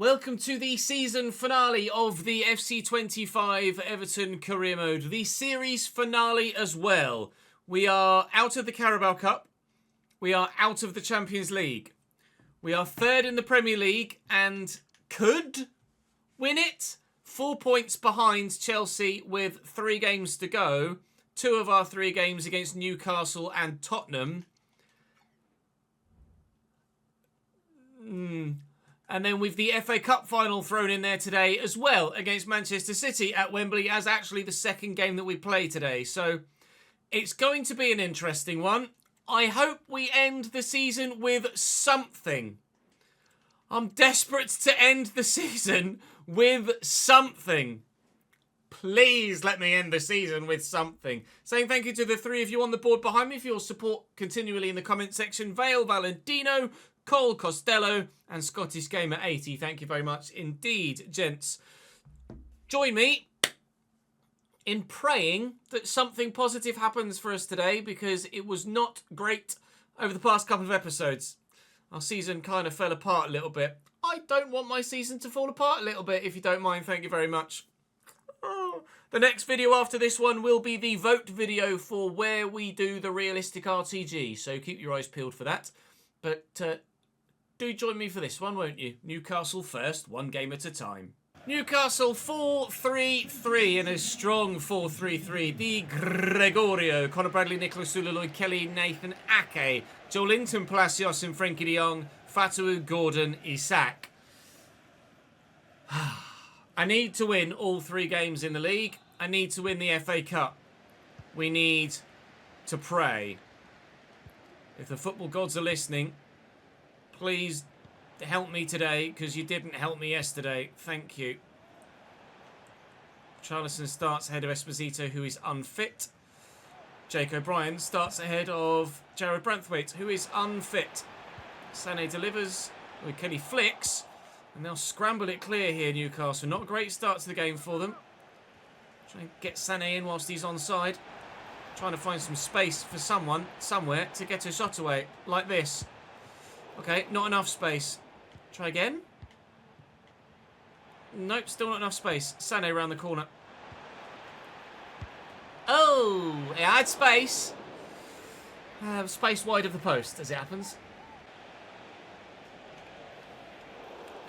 Welcome to the season finale of the FC25 Everton Career Mode, the series finale as well. We are out of the Carabao Cup. We are out of the Champions League. We are third in the Premier League and could win it. 4 points behind Chelsea with 3 games to go. 2 of our 3 games against Newcastle and Tottenham. And then with the FA Cup final thrown in there today as well against Manchester City at Wembley as actually the second game that we play today. So it's going to be an interesting one. I hope we end the season with something. I'm desperate to end the season with something. Please let me end the season with something. Saying thank you to the 3 of you on the board behind me for your support continually in the comment section. Vale Valentino, Cole Costello and Scottish Gamer 80. Thank you very much indeed, gents. Join me in praying that something positive happens for us today, because it was not great over the past couple of episodes. Our season kind of fell apart a little bit. I don't want my season to fall apart a little bit, if you don't mind. Thank you very much. The next video after this one will be the vote video for where we do the realistic RTG, so keep your eyes peeled for that. But do join me for this one, won't you? Newcastle first, 1 game at a time. Newcastle 4-3-3 in a strong 4-3-3. Di Gregorio, Conor Bradley, Nicholas Sulaloy, Kelly, Nathan Ake, Joe Linton, Palacios and Frankie de Jong, Fatou, Gordon, Isak. I need to win all 3 games in the league. I need to win the FA Cup. We need to pray. If the football gods are listening, please help me today, because you didn't help me yesterday. Thank you. Charlison starts ahead of Esposito, who is unfit. Jake O'Brien starts ahead of Jared Branthwaite, who is unfit. Sané delivers with Kenny flicks, and they'll scramble it clear here, Newcastle. Not a great start to the game for them. Try and get Sané in whilst he's onside. Trying to find some space for someone, somewhere, to get a shot away, like this. Okay, not enough space. Try again. Nope, still not enough space. Sané around the corner. Oh, it had space. Space wide of the post, as it happens.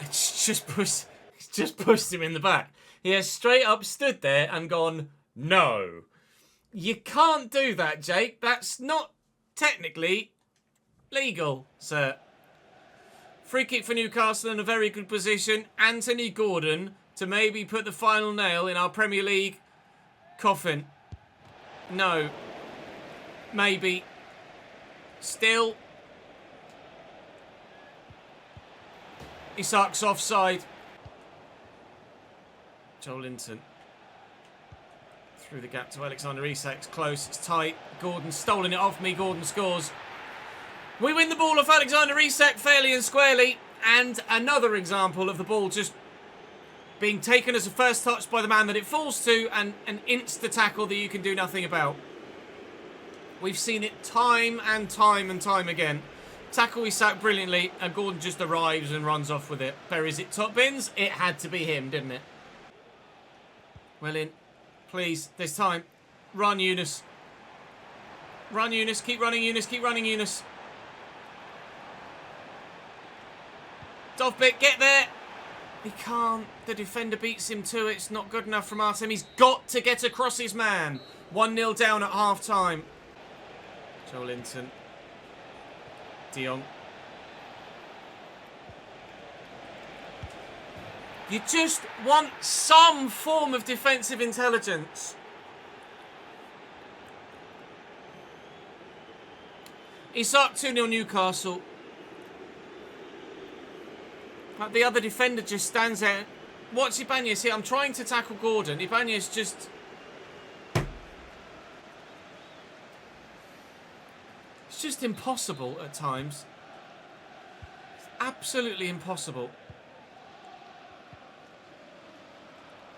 It's just pushed him in the back. He has straight up stood there and gone, no. You can't do that, Jake. That's not technically legal, sir. Free kick for Newcastle in a very good position. Anthony Gordon to maybe put the final nail in our Premier League coffin. No. Maybe. Still. Isak's offside. Joe Linton. Through the gap to Alexander Isak. It's close. It's tight. Gordon's stolen it off me. Gordon scores. We win the ball off Alexander Isak fairly and squarely. And another example of the ball just being taken as a first touch by the man that it falls to, and an insta-tackle that you can do nothing about. We've seen it time and time and time again. Tackle Isak brilliantly, and Gordon just arrives and runs off with it. Buries it top bins. It had to be him, didn't it? Well in. Please, there's time. Run, Yunus. Run, Yunus. Keep running, Yunus. Keep running, Yunus. Dovbik, get there. He can't. The defender beats him to it. It's not good enough from Artem. He's got to get across his man. 1-0 down at half-time. Joe Linton. De Jong. You just want some form of defensive intelligence. Isak 2-0 Newcastle. But the other defender just stands there. Watch Ibanez here. I'm trying to tackle Gordon. Ibanez just... It's just impossible at times. It's absolutely impossible.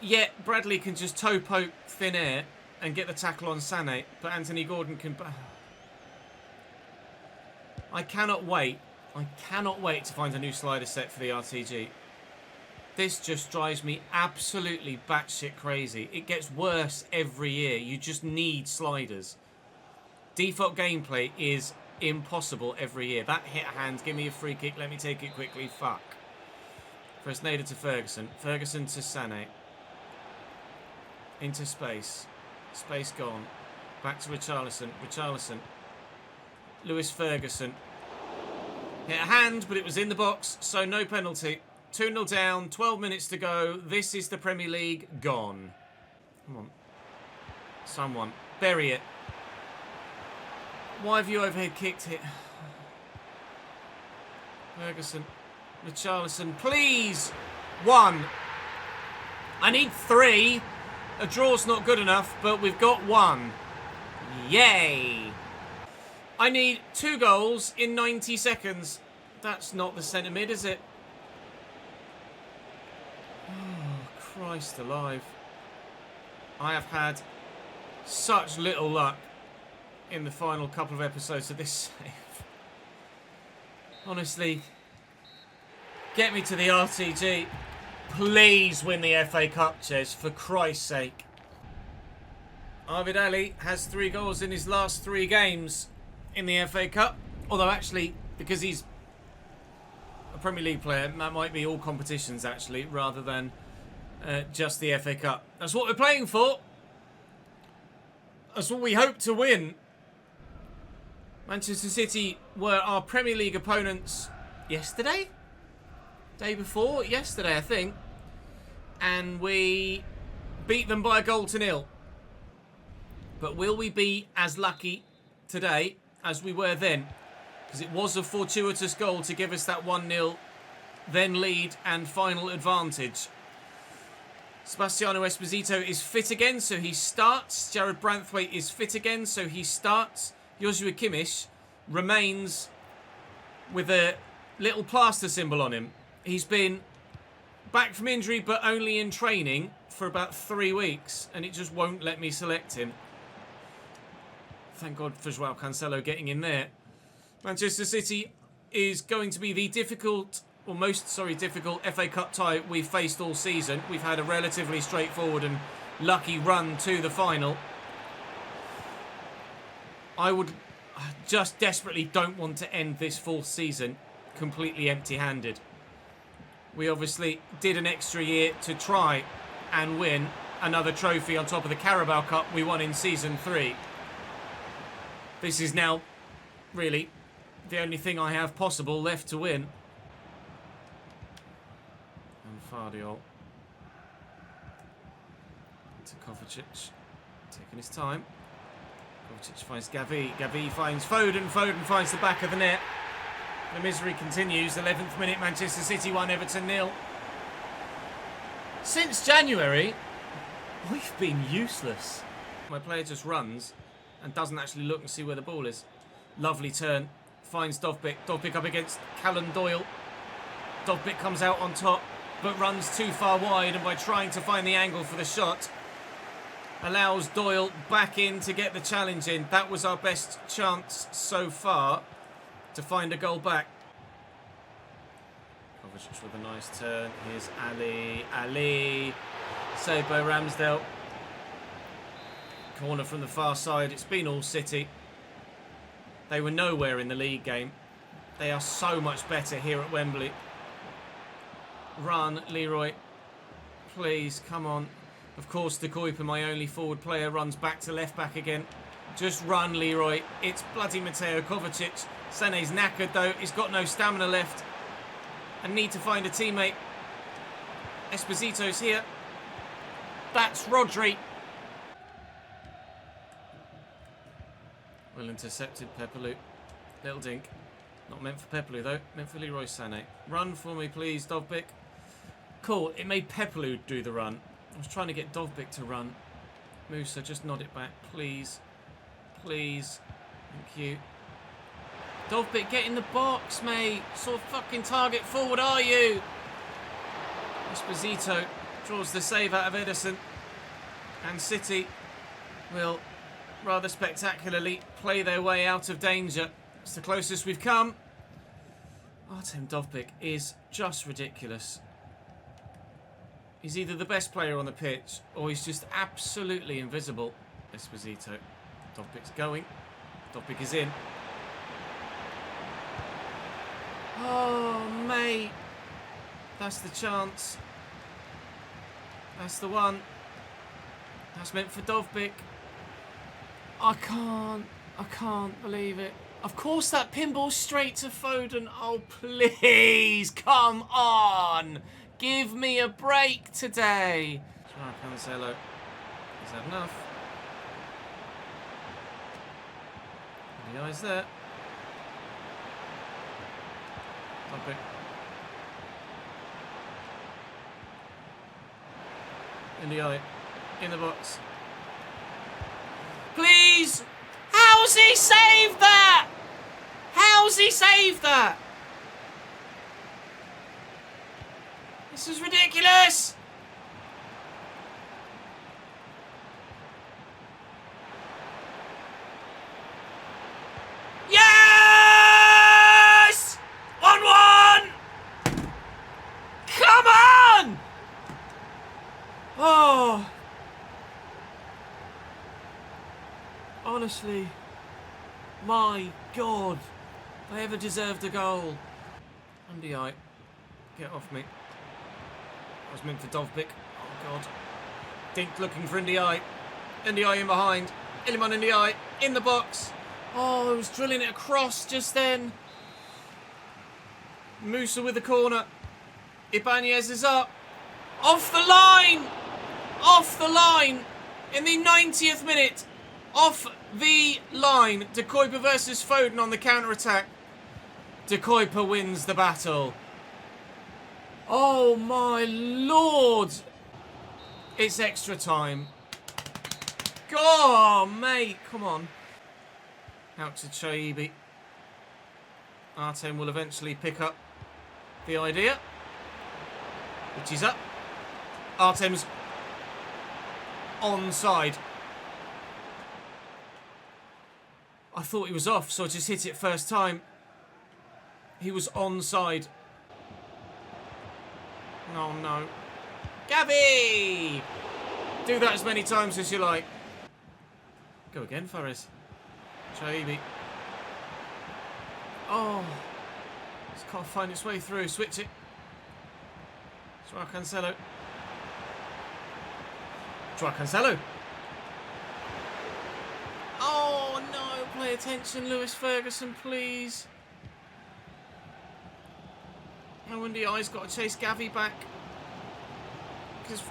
Yet Bradley can just toe poke thin air and get the tackle on Sané, but Anthony Gordon can... I cannot wait I cannot wait to find a new slider set for the RTG. This just drives me absolutely batshit crazy. It gets worse every year. You just need sliders. Default gameplay is impossible every year. That hit a hand. Give me a free kick. Let me take it quickly. Fuck. Chesnoid to Ferguson. Ferguson to Sané. Into space. Space gone. Back to Richarlison. Richarlison. Lewis Ferguson. Hit a hand, but it was in the box, so no penalty. 2-0 down, 12 minutes to go. This is the Premier League gone. Come on. Someone. Bury it. Why have you overhead kicked it? Ferguson. Richarlison. Please! 1. I need 3. A draw's not good enough, but we've got 1. Yay! I need 2 goals in 90 seconds. That's not the centre mid, is it? Oh, Christ alive. I have had such little luck in the final couple of episodes of this save. Honestly, get me to the RTG. Please win the FA Cup, Ches, for Christ's sake. Arvid Ali has 3 goals in his last 3 games in the FA Cup. Although, actually, because he's a Premier League player, that might be all competitions, actually, rather than just the FA Cup. That's what we're playing for. That's what we hope to win. Manchester City were our Premier League opponents yesterday? Day before? Yesterday, I think. And we beat them by a 1-0. But will we be as lucky today as we were then? Because it was a fortuitous goal to give us that 1-0 then lead and final advantage. Sebastiano Esposito is fit again, so he starts. Jared Branthwaite is fit again, so he starts. Joshua Kimmich remains with a little plaster symbol on him. He's been back from injury, but only in training for about 3 weeks, and it just won't let me select him. Thank God for Joao Cancelo getting in there. Manchester City is going to be the most difficult FA Cup tie we've faced all season. We've had a relatively straightforward and lucky run to the final. I would just desperately don't want to end this 4th season completely empty-handed. We obviously did an extra year to try and win another trophy on top of the Carabao Cup we won in Season 3. This is now really the only thing I have possible left to win. And Fardiol to Kovacic, taking his time. Kovacic finds Gavi. Gavi finds Foden. Foden finds the back of the net. The misery continues. 11th minute, Manchester City 1, Everton 0. Since January, we've been useless. My player just runs and doesn't actually look and see where the ball is. Lovely turn. Finds Dovbyk. Dovbyk up against Callum Doyle. Dovbyk comes out on top, but runs too far wide, and by trying to find the angle for the shot, allows Doyle back in to get the challenge in. That was our best chance so far to find a goal back. Kovacic with a nice turn. Here's Ali. Ali. Saved by Ramsdale. Corner from the far side. It's been all City. They were nowhere in the league game. They are so much better here at Wembley. Run, Leroy. Please, come on. Of course, De Kuyper, my only forward player, runs back to left back again. Just run, Leroy. It's bloody Mateo Kovacic. Sané's knackered, though. He's got no stamina left. I need to find a teammate. Esposito's here. That's Rodri. Well intercepted, Pepelu. Little dink. Not meant for Pepelu, though. Meant for Leroy Sané. Run for me, please, Dovbyk. Cool. It made Pepelu do the run. I was trying to get Dovbyk to run. Musa, just nod it back, please. Please. Thank you. Dovbyk, get in the box, mate. Sort of fucking target forward are you? Esposito draws the save out of Ederson. And City will rather spectacularly play their way out of danger. It's the closest we've come. Artem Dovbyk is just ridiculous. He's either the best player on the pitch or he's just absolutely invisible. Esposito. Dovbik's going. Dovbik is in. Oh, mate. That's the chance. That's the one. That's meant for Dovbik. I can't believe it. Of course that pinball straight to Foden. Oh, please, come on. Give me a break today. Cancelo. He's had enough. The eyes there. Dovbik. In the eye. In the box. Please! How's he saved that? How's he saved that? This is ridiculous! Yes! 1-1! Come on! Oh. Honestly, my God, if I ever deserved a goal. Ndiaye, get off me. That was meant for Dovbik. Oh God. Dink looking for Ndiaye. Ndiaye in behind. Iliman Ndiaye in the box. Oh, I was drilling it across just then. Musa with the corner. Ibanez is up. Off the line! Off the line! In the 90th minute. Off the line. De Kuyper versus Foden on the counter-attack. De Kuyper wins the battle. Oh my Lord. It's extra time. Oh, mate. Come on. Out to Chaibi. Artem will eventually pick up the idea. Which is up. Artem's onside. I thought he was off, so I just hit it first time. He was onside. Oh no. Gabby! Do that as many times as you like. Go again, Fares. Chaibi. Oh. Just can't find its way through. Switch it. Joao Cancelo. Joao Cancelo. Oh no, play attention, Lewis Ferguson, please. No wonder Ndiaye's got to chase Gavi back. Because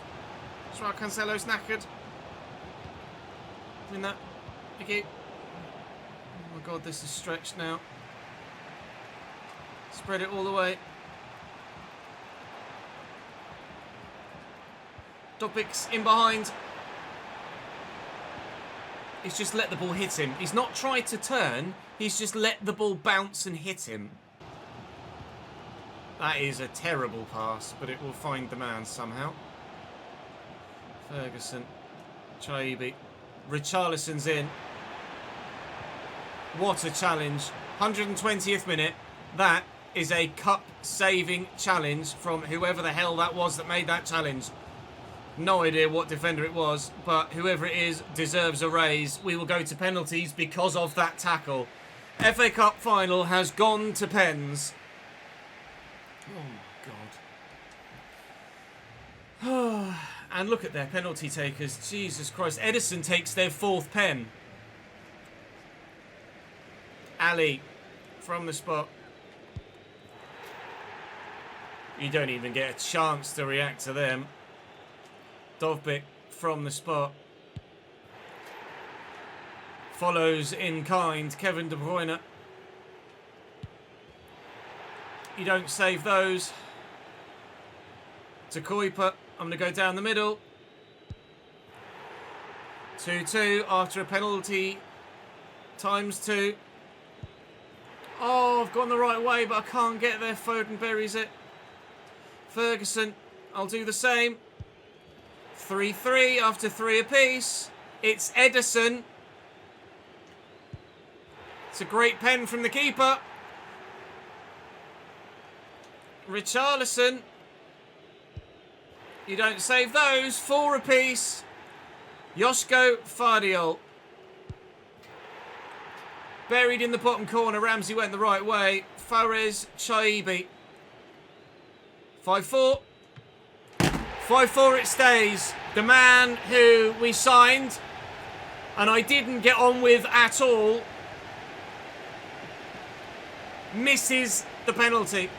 Joao Cancelo's knackered. In that. Thank you. Oh my God, this is stretched now. Spread it all the way. Dovbik's in behind. He's just let the ball hit him. He's not tried to turn. He's just let the ball bounce and hit him. That is a terrible pass, but it will find the man somehow. Ferguson. Chaibi. Richarlison's in. What a challenge. 120th minute. That is a cup-saving challenge from whoever the hell that was that made that challenge. No idea what defender it was, but whoever it is deserves a raise. We will go to penalties because of that tackle. FA Cup final has gone to pens. Oh, my God. And look at their penalty takers. Jesus Christ. Edison takes their 4th pen. Ali from the spot. You don't even get a chance to react to them. Dovbik from the spot. Follows in kind. Kevin De Bruyne. You don't save those. To Kuyper. I'm going to go down the middle. 2-2 after a penalty. ×2. Oh, I've gone the right way, but I can't get there. Foden buries it. Ferguson. I'll do the same. 3-3 after 3 apiece. It's Edison. It's a great pen from the keeper. Richarlison. You don't save those. 4 apiece. Josko Fardiol. Buried in the bottom corner. Ramsey went the right way. Fares Chaibi. 5-4. 5-4 it stays. The man who we signed and I didn't get on with at all misses the penalty.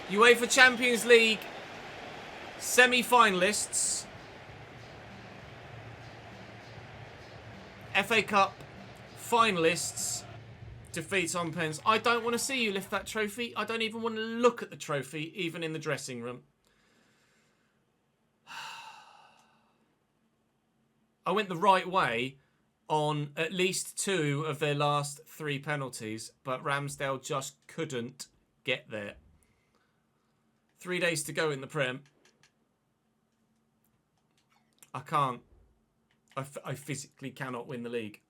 UEFA Champions League semi-finalists, FA Cup finalists, defeat on pens. I don't want to see you lift that trophy. I don't even want to look at the trophy, even in the dressing room. I went the right way on at least 2 of their last 3 penalties, but Ramsdale just couldn't get there. 3 days to go in the Prem. I can't. I physically cannot win the league.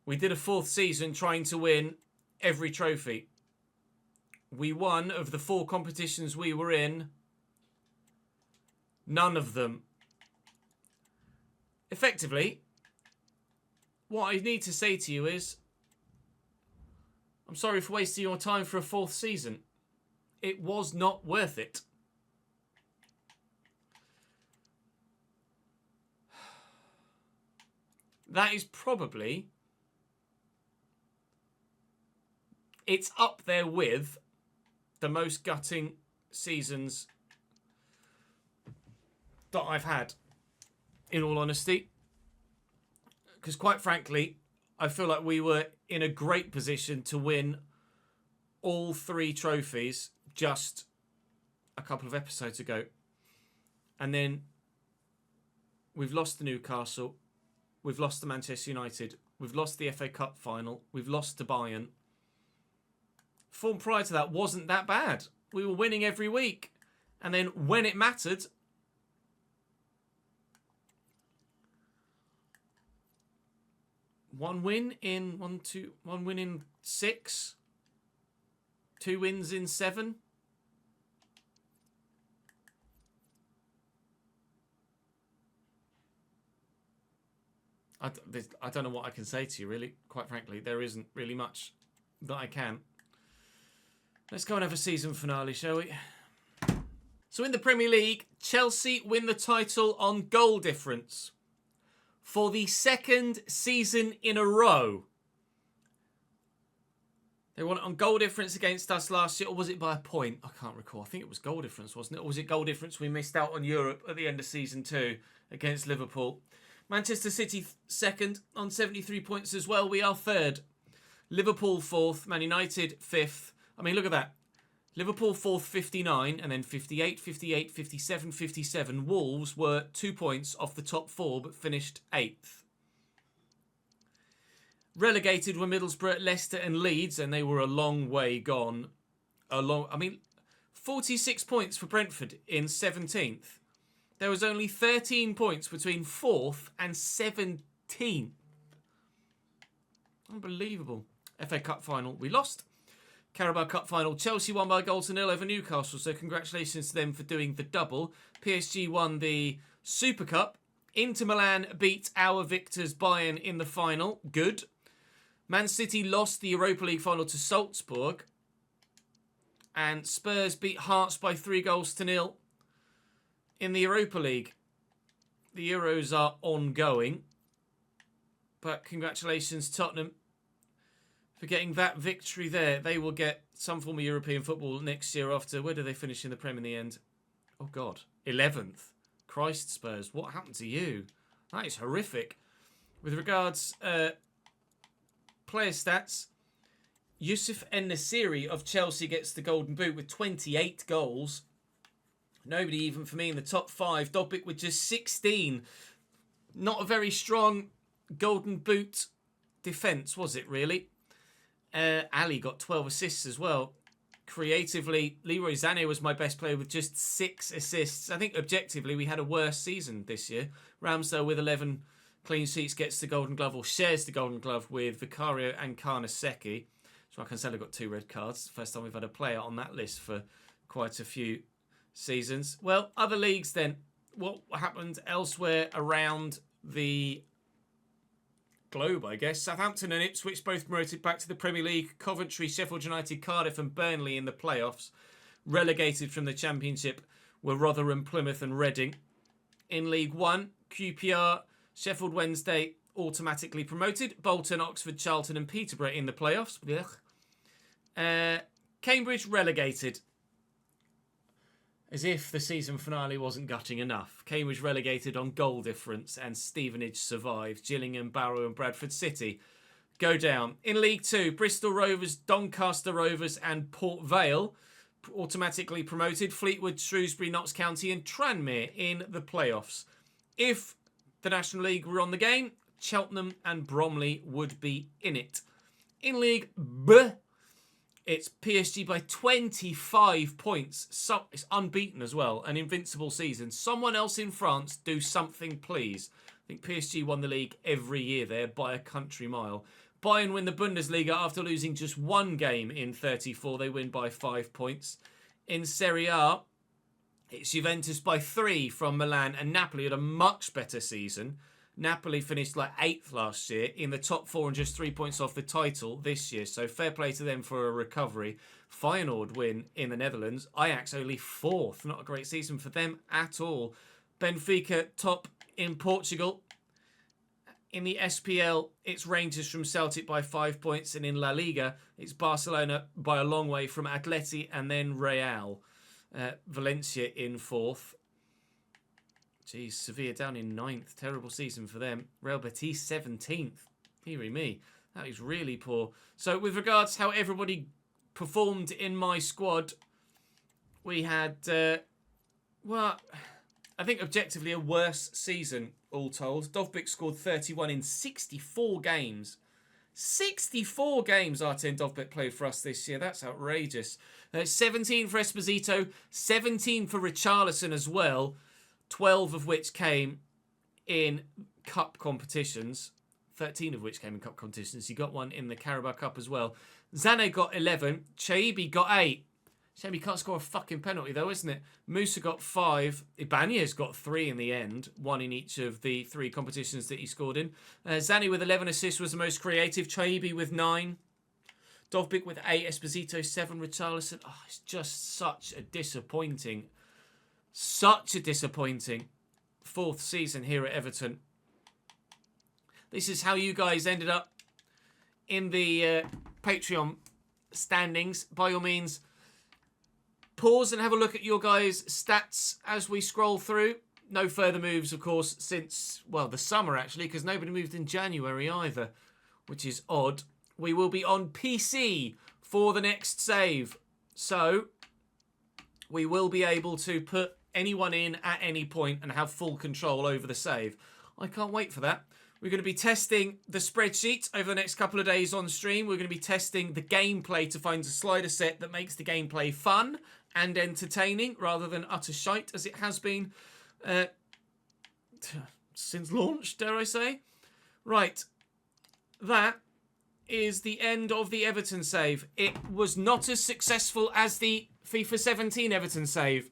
We did a 4th season trying to win every trophy. We won, of the 4 competitions we were in, none of them. Effectively, what I need to say to you is, I'm sorry for wasting your time for a 4th season. It was not worth it. That is probably... It's up there with the most gutting seasons that I've had, in all honesty. Because quite frankly, I feel like we were in a great position to win all 3 trophies just a couple of episodes ago. And then we've lost to Newcastle. We've lost to Manchester United. We've lost the FA Cup final. We've lost to Bayern. Form prior to that wasn't that bad. We were winning every week. And then when it mattered, one win in 6, 2 wins in 7. I don't know what I can say to you, really. Quite frankly, there isn't really much that I can. Let's go and have a season finale, shall we? So in the Premier League, Chelsea win the title on goal difference for the 2nd season in a row. They won it on goal difference against us last year, or was it by a point? I can't recall. I think it was goal difference, wasn't it? Or was it goal difference we missed out on Europe at the end of season 2 against Liverpool? Manchester City 2nd on 73 points as well. We are 3rd. Liverpool 4th. Man United 5th. I mean, look at that. Liverpool 4th, 59, and then 58, 58, 57, 57. Wolves were 2 points off the top 4, but finished 8th. Relegated were Middlesbrough, Leicester and Leeds, and they were a long way gone. 46 points for Brentford in 17th. There was only 13 points between 4th and 17th. Unbelievable. FA Cup final, we lost. Carabao Cup final, Chelsea won by a goal to 0 over Newcastle, so congratulations to them for doing the double. PSG won the Super Cup. Inter Milan beat our victors Bayern in the final. Good. Man City lost the Europa League final to Salzburg. And Spurs beat Hearts by 3-0 in the Europa League. The Euros are ongoing. But congratulations, Tottenham, for getting that victory there. They will get some form of European football next year after... Where do they finish in the Prem in the end? Oh, God. 11th. Christ, Spurs. What happened to you? That is horrific. With regards player stats, Yusuf En-Nesyri of Chelsea gets the Golden Boot with 28 goals. Nobody even for me in the top 5. Dobbik with just 16. Not a very strong Golden Boot defence, was it, really? Ali got 12 assists as well. Creatively, Leroy Sané was my best player with just 6 assists. I think objectively we had a worse season this year. Ramsdale with 11 clean sheets gets the Golden Glove or shares the Golden Glove with Vicario and Carnesecchi. So Cancelo got 2 red cards. First time we've had a player on that list for quite a few seasons. Well, other leagues then. What happened elsewhere around the globe, I guess? Southampton and Ipswich both promoted back to the Premier League. Coventry, Sheffield United, Cardiff and Burnley in the playoffs. Relegated from the Championship were Rotherham, Plymouth and Reading. In League One, QPR, Sheffield Wednesday automatically promoted. Bolton, Oxford, Charlton and Peterborough in the playoffs. Cambridge relegated. As if the season finale wasn't gutting enough. Cambridge relegated on goal difference and Stevenage survived. Gillingham, Barrow and Bradford City go down. In League Two, Bristol Rovers, Doncaster Rovers and Port Vale automatically promoted. Fleetwood, Shrewsbury, Notts County and Tranmere in the playoffs. If the National League were on the game, Cheltenham and Bromley would be in it. In League B, it's PSG by 25 points. So it's unbeaten as well. An invincible season. Someone else in France, do something, please. I think PSG won the league every year there by a country mile. Bayern win the Bundesliga after losing just 1 game in 34. They win by 5 points. In Serie A, it's Juventus by 3 from Milan. And Napoli had a much better season. Napoli finished like 8th last year in the top 4 and just 3 points off the title this year. So fair play to them for a recovery. Feyenoord win in the Netherlands. Ajax only 4th. Not a great season for them at all. Benfica top in Portugal. In the SPL, it's Rangers from Celtic by 5 points. And in La Liga, it's Barcelona by a long way from Atleti and then Real. Valencia in 4th. Geez, Sevilla down in 9th. Terrible season for them. Real Betis 17th. Heary me. That is really poor. So with regards how everybody performed in my squad, we had, well, I think objectively a worse season all told. Dovbyk scored 31 in 64 games. 64 games Artem Dovbyk played for us this year. That's outrageous. 17 for Esposito. 17 for Richarlison as well. 12 of which came in cup competitions. 13 of which came in cup competitions. He got one in the Carabao Cup as well. Zane got 11. Chaibi got 8. Shame he can't score a fucking penalty though, isn't it? Musa got 5. Ibanez got 3 in the end. 1 in each of the 3 competitions that he scored in. Zane with 11 assists was the most creative. Chaibi with 9. Dovbyk with 8. Esposito 7. Richarlison. Oh, it's just such a disappointing 4th season here at Everton. This is how you guys ended up in the Patreon standings. By all means, pause and have a look at your guys' stats as we scroll through. No further moves, of course, since, well, the summer, actually, because nobody moved in January either, which is odd. We will be on PC for the next save. So we will be able to put anyone in at any point and have full control over the save. I can't wait for that. We're going to be testing the spreadsheet over the next couple of days on stream. We're going to be testing the gameplay to find a slider set that makes the gameplay fun and entertaining rather than utter shite as it has been since launch, dare I say. Right. That is the end of the Everton save. It was not as successful as the FIFA 17 Everton save.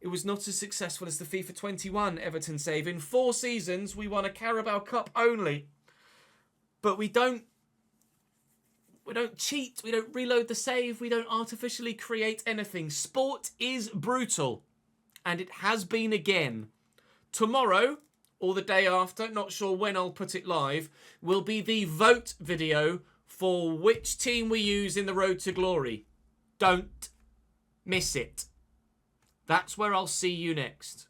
It was not as successful as the FIFA 21 Everton save. In 4 seasons, we won a Carabao Cup only. But we don't cheat. We don't reload the save. We don't artificially create anything. Sport is brutal. And it has been again. Tomorrow, or the day after, not sure when I'll put it live, will be the vote video for which team we use in the Road to Glory. Don't miss it. That's where I'll see you next.